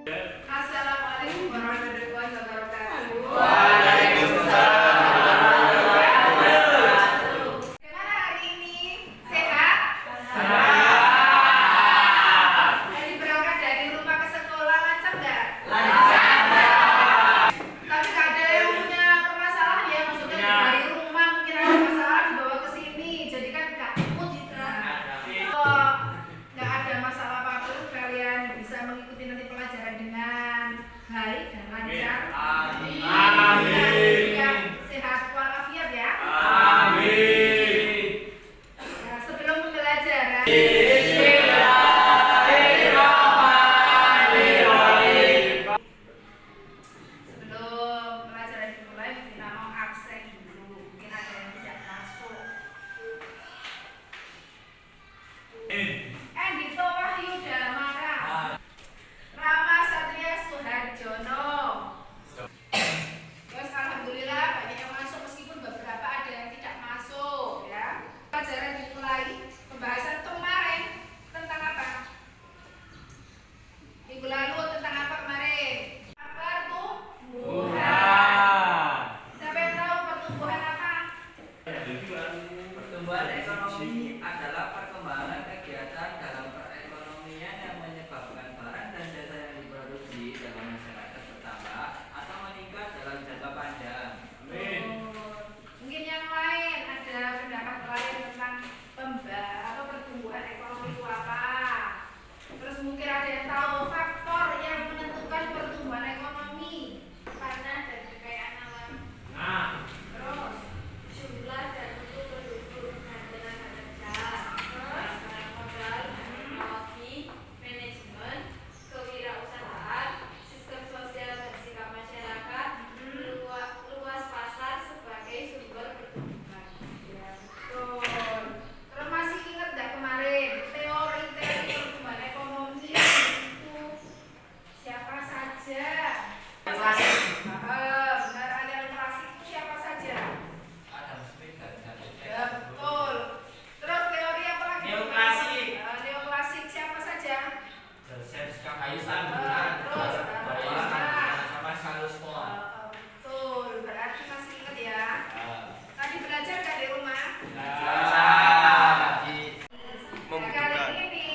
Assalamualaikum warahmatullahi wabarakatuh. Gimana hari ini? Sehat? Tadi berangkat dari rumah ke sekolah lancar nggak? Lancar. Tapi nggak ada yang punya permasalahan ya, maksudnya dari rumah mungkin ada masalah dibawa ke sini, jadi kan nggak mood gitu. Kalau nggak ada masalah apapun, kalian bisa mengikuti nanti pelajaran dengan baik dan lancar. Amin. Amin. Sehat walafiat ya. Amin. Nah, sebelum pembelajaran. Sebelum pelajaran dimulai, kita mau absen dulu. Mungkin ada yang tidak masuk. Dito Wahyu Damara, Rama Satria Suharjono. Terus alhamdulillah banyak yang masuk meskipun beberapa ada yang tidak masuk ya. Pelajaran dimulai. Pembahasan kemarin tentang apa? Minggu lalu tentang apa kemarin? Pertumbuhan. Siapa yang tahu pertumbuhan apa? Pertumbuhan ekonomi adalah perkembangan kegiatan dalam perekonomian yang menyebabkan barang dan jasa yang diproduksi dalam masyarakat bertambah atau meningkat dalam jangka panjang. Amin. Mungkin yang lain ada pendapat lain tentang pertumbuhan ekonomi itu apa? Terus mungkin ada yang tahu faktor yang menentukan pertumbuhan ekonomi. Tanah dan kekayaan alam. Terus jumlah dan mutu penduduk dan tenaga kerja. Terus modal, teknologi, manajemen, kewirausahaan, sistem sosial dan sikap masyarakat, luas pasar sebagai sumber pertumbuhan. Ya, betul. Terus masih ingat nggak kemarin teori-teori pertumbuhan ekonomi itu siapa saja? Benar, aliran klasik itu siapa saja? Adam Smith dan Ya, betul. Terus teori apa lagi? Neoklasik. Neoklasik siapa saja? Joseph Cabayus Tambunan, Terus, Thomas Carlyle. betul. Berarti masih ingat ya? Tadi belajar nggak di rumah? Nah, kali ini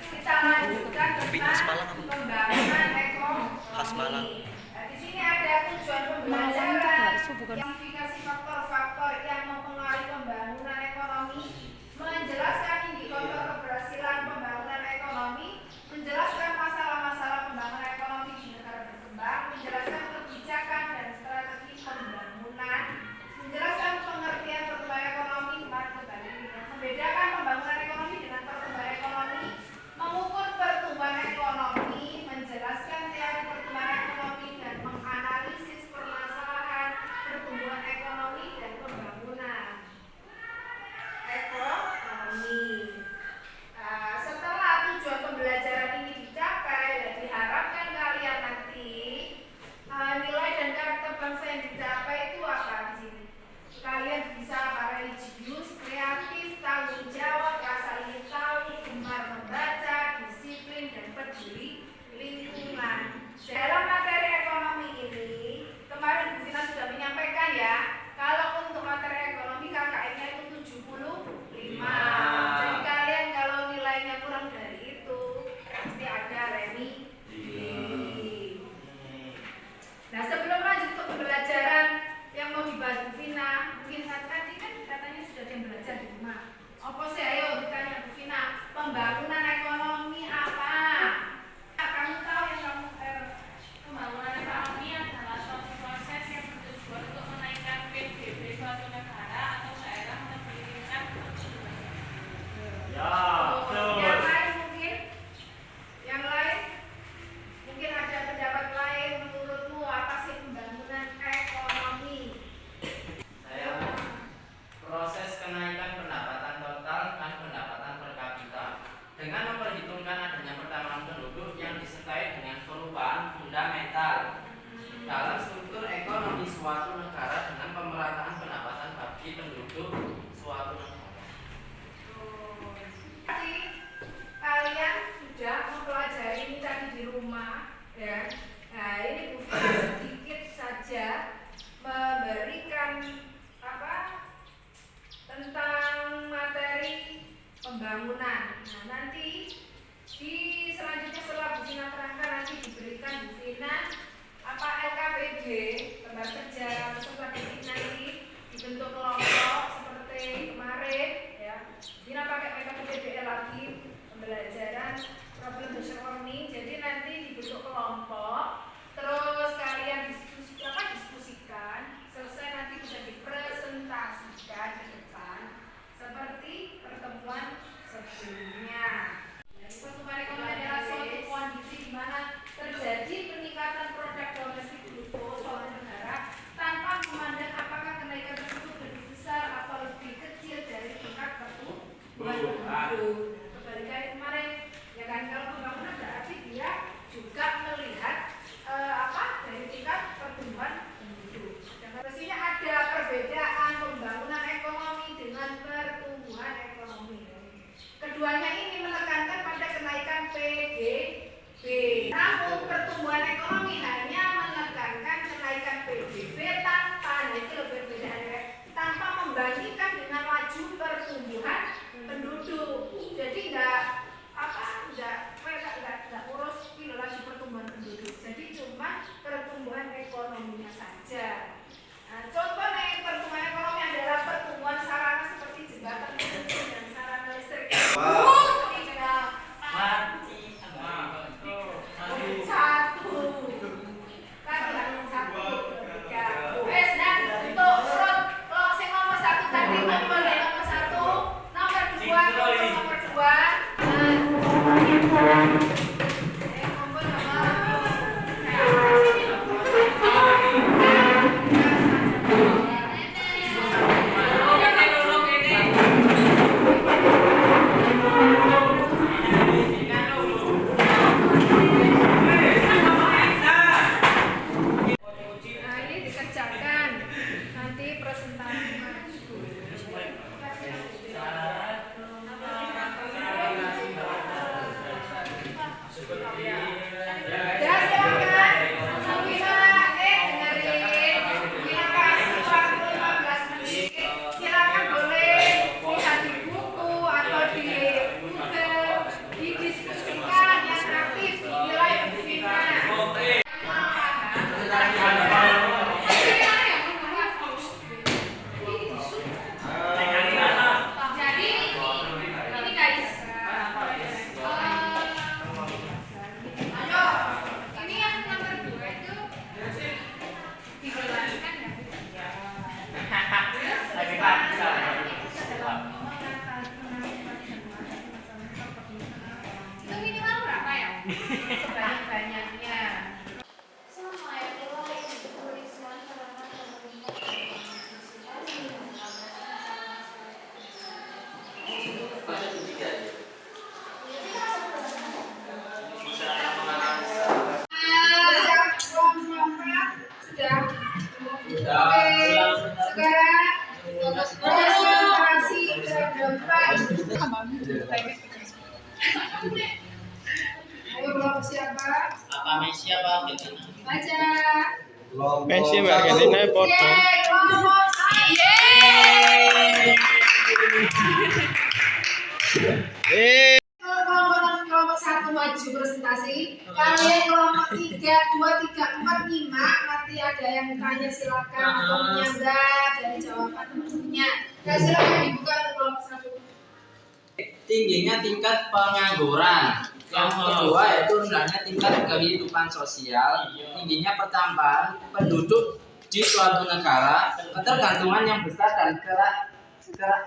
kita lanjutkan tentang pembangunan ekonomi. Nah, di sini ada tujuan pembelajaran, klasifikasi faktor-faktor yang mempengaruhi pembangunan ekonomi, menjelaskan indikator keberhasilan pembangunan ekonomi, menjelaskan masalah-masalah pembangunan ekonomi di negara berkembang, menjelaskan kebijakan dan strategi pembangunan, menjelaskan pengertian pertumbuhan ekonomi, membedakan pembangunan ekonomi dengan pertumbuhan ekonomi, mengukur pertumbuhan ekonomi, menjelaskan teori pertumbuhan ekonomi dan menganalisis permasalahan pertumbuhan ekonomi dan pembangunan ekonomi. Nah, setelah tujuan pembelajaran ini dicapai dan diharapkan kalian nanti nilai dan karakter bangsa yang dicapai itu apa di sini? Kalian bisa religius, kreatif, tanggung jawab, rasa ingin tahu, gemar membaca, disiplin dan peduli lingkungan. Dalam materi ekonomi ini, kemarin Bu Vina sudah menyampaikan ya, kalau untuk materi ekonomi KKM-nya itu 75. Jadi kalian kalau nilainya kurang dari itu, pasti ada remedi. Nah, sebelum lanjut ke pembelajaran yang mau dibahas Bu Vina, mungkin tadi kan katanya sudah ada yang belajar di rumah. Apa sih, ayo ditanya Bu Vina, pembangunan ekonomi apa? Kamu tahu yang kamu Pembangunan ekonomi adalah suatu proses yang bertujuan untuk menaikkan PDB suatu negara atau daerah lebih tingkat pertumbuhan. Yang lain mungkin? Yang lain? Mungkin ada pendapat lain menurutmu apa sih pembangunan ekonomi? Saya proses kenaikan pendapatan total dan pendapatan per kapita dengan memperhitungkan adanya pertambahan penduduk yang disertai dengan perubahan fundamental dalam struktur ekonomi suatu negara dengan pemerataan pendapatan bagi penduduk suatu negara. Jadi kalian sudah mempelajari ini tadi di rumah Ya. Nah, ini Bu Fina sedikit saja memberikan tentang materi pembangunan. Nah, nanti di selanjutnya setelah Bu Fina terangkan nanti diberikan Bu Fina LKPD lembar kerja peserta didik nanti dibentuk kelompok seperti kemarin ya. Fina pakai LKPD lagi pembelajaran problem based learning. Jadi nanti dibentuk kelompok, terus kalian diskusikan, selesai nanti bisa dipresentasikan ke depan seperti pertemuan sebelumnya. Jadi pertumbuhan ekonomi adalah suatu kondisi di mana terjadi peningkatan produk domestik bruto suatu negara tanpa memandang apakah kenaikan tersebut lebih besar atau lebih kecil dari tingkat pertumbuhan penduduk. Kebalikan kemarin, ya kan, kalau pembangunan berarti dia juga melihat dari tingkat pertumbuhan penduduk. Dan pastinya ada perbedaan pembangunan ekonomi dengan pertumbuhan ekonomi. Keduanya ini menekankan pada kenaikan PDB. Namun pertumbuhan ekonomi hanya menekankan kenaikan PDB tanpa tanpa membandingkan dengan laju pertumbuhan penduduk. Jadi enggak urus laju pertumbuhan penduduk. Jadi cuma pertumbuhan ekonominya saja. Nah, contoh pertumbuhan ekonomi adalah pertumbuhan sarana seperti jembatan dan sarana listrik. Ayo kelompok siapa? Apa Messi apa Argentina? Baca. Messi Mbak Argentina foto. Kelompok saya. Kelompok 1 maju presentasi. Kalian kelompok 3, 2, 3, 4, 5. Nanti ada yang tanya silakan atau menyanggah dari jawaban teman-temannya. Nah, silakan dibuka untuk kelompok 1. Tingginya tingkat pengangguran. Yang kedua yaitu rendahnya tingkat kehidupan sosial. Tingginya pertambahan penduduk di suatu negara, ketergantungan yang besar dan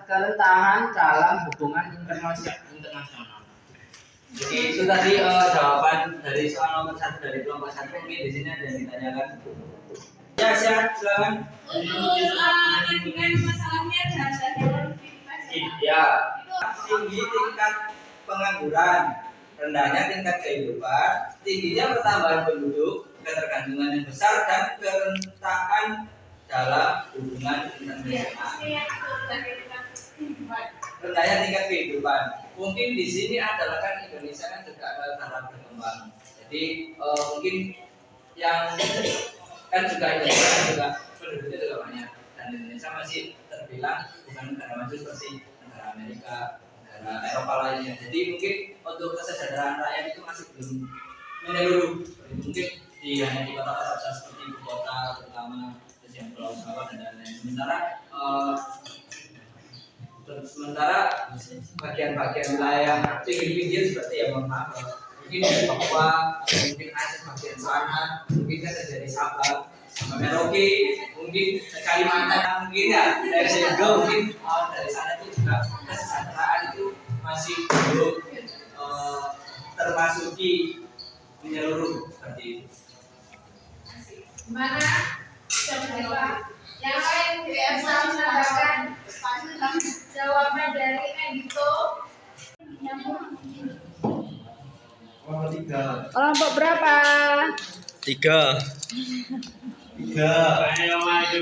kerentanan dalam hubungan internasional. Jadi itu tadi jawaban dari soal nomor 1 dari kelompok 1. Oke, di sini ada yang ditanyakan. Ya, silakan. Untuk dengan masalahnya dan Ya, tinggi tingkat pengangguran, rendahnya tingkat kehidupan, tingginya pertambahan penduduk, ketergantungan yang besar dan kerentanan dalam hubungan internasional. Rendahnya tingkat kehidupan. Mungkin di sini adalah kan Indonesia kan juga dalam berkembang. Jadi mungkin yang kan juga Indonesia juga penduduknya juga banyak, dan Indonesia masih terbilang bukan negara maju seperti negara Amerika, negara Eropa lainnya. Jadi mungkin untuk kesejahteraan rakyat itu masih belum menyeluruh. Mungkin hanya di kota-kota besar seperti ibu kota terutama, terus yang Pulau Jawa dan lain-lain. Sementara bagian-bagian wilayah pinggir-pinggir seperti ya mohon maaf, mungkin di Papua atau mungkin Aceh bagian sana, mungkin kan dari Sabah, Merauke, mungkin Kalimantan, mungkin ya dari Sego, mungkin dari sana itu juga kesejahteraan itu masih belum termasuki menyeluruh seperti itu. Gimana? Coba yang lain bisa menambahkan jawaban dari Endito. Kelompok berapa? 3.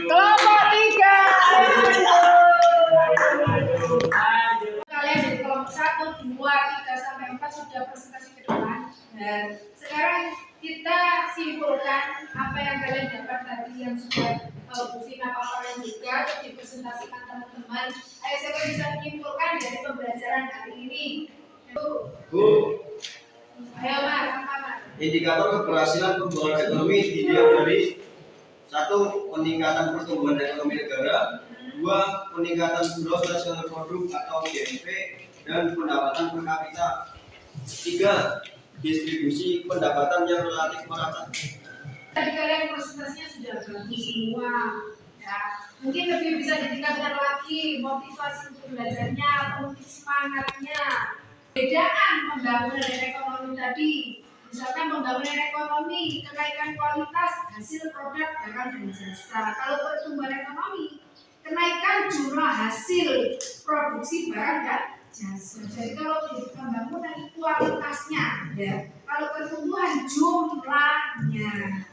Kelompok 3. Kalian dari kelompok 1, 2, 3 sampai 4 sudah presentasi ke depan. Dan sekarang kita simpulkan apa yang kalian dapat tadi yang sudah Bu Vina paparan juga untuk dipresentasikan teman-teman. Ayo siapa bisa menyimpulkan dari pembelajaran hari ini? Bu, Ayo Mas, apa? indikator keberhasilan pertumbuhan ekonomi dilihat dari 1. Peningkatan pertumbuhan ekonomi negara, 2. Peningkatan gross national product atau GNP dan pendapatan per kapita, 3. Distribusi pendapatan yang relatif merata. Tadi kalian presentasinya sudah bagus semua. Ya, mungkin lebih bisa ditingkatkan lagi motivasi untuk belajarnya atau mungkin semangatnya. Bedaan pembangunan dan ekonomi tadi, misalkan pembangunan ekonomi, kenaikan kualitas hasil produk barang dan jasa. Kalau pertumbuhan ekonomi, kenaikan jumlah hasil produksi barang dan jasa. Jadi kalau di pembangunan kualitasnya, ya. Kalau pertumbuhan jumlahnya.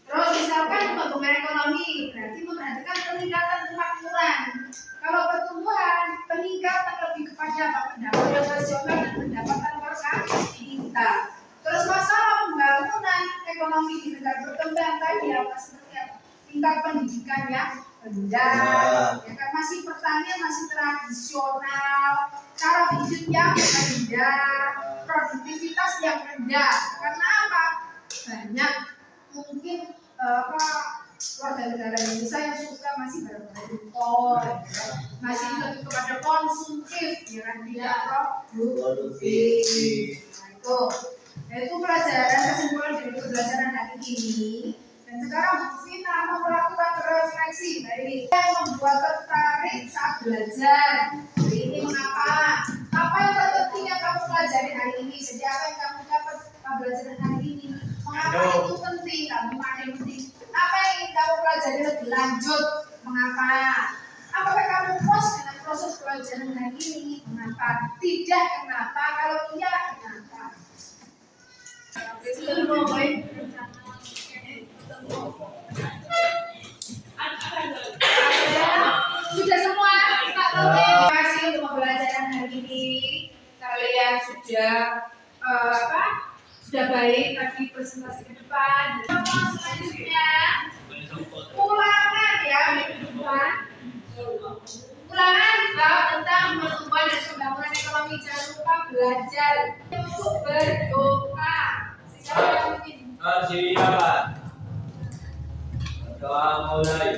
Terus misalkan pembangunan ekonomi berarti memperhatikan peningkatan kemakmuran. Kalau pertumbuhan, peningkatan lebih kepada pendapatan nasional dan pendapatan per kapita. Terus masalah pembangunan ekonomi di negara berkembang tadi apa seperti apa? Tingkat pendidikan yang rendah, ya kan masih pertanian masih tradisional, cara hidup yang rendah, produktivitas yang rendah. Karena apa? Banyak mungkin warga negara Indonesia yang suka masih berproduktor, masih lebih kepada konsumtif, ya kan tidak produktif. Nah itu pelajaran kesimpulan dari pembelajaran hari ini. Dan sekarang Bu Vina mau melakukan refleksi dari yang membuat tertarik saat belajar. Hari ini mengapa? Apa yang terpenting yang kamu pelajari hari ini? Jadi apa yang kamu dapat pembelajaran hari ini? Mengapa itu penting? Kamu ada yang penting. Apa yang ingin kamu pelajari lebih lanjut? Mengapa? Apakah kamu puas dengan proses pelajaran hari ini? Mengapa? Tidak kenapa? Kalau iya kenapa? Sudah semua? Terima kasih untuk pembelajaran hari ini. Kalian sudah sudah baik tadi presentasi ke depan. Selanjutnya ulangan ya minggu depan. Ulangan bab tentang pertumbuhan dan pembangunan ekonomi. Jangan lupa belajar untuk berdoa. Siapa yang mungkin? Siapa? Doa mulai.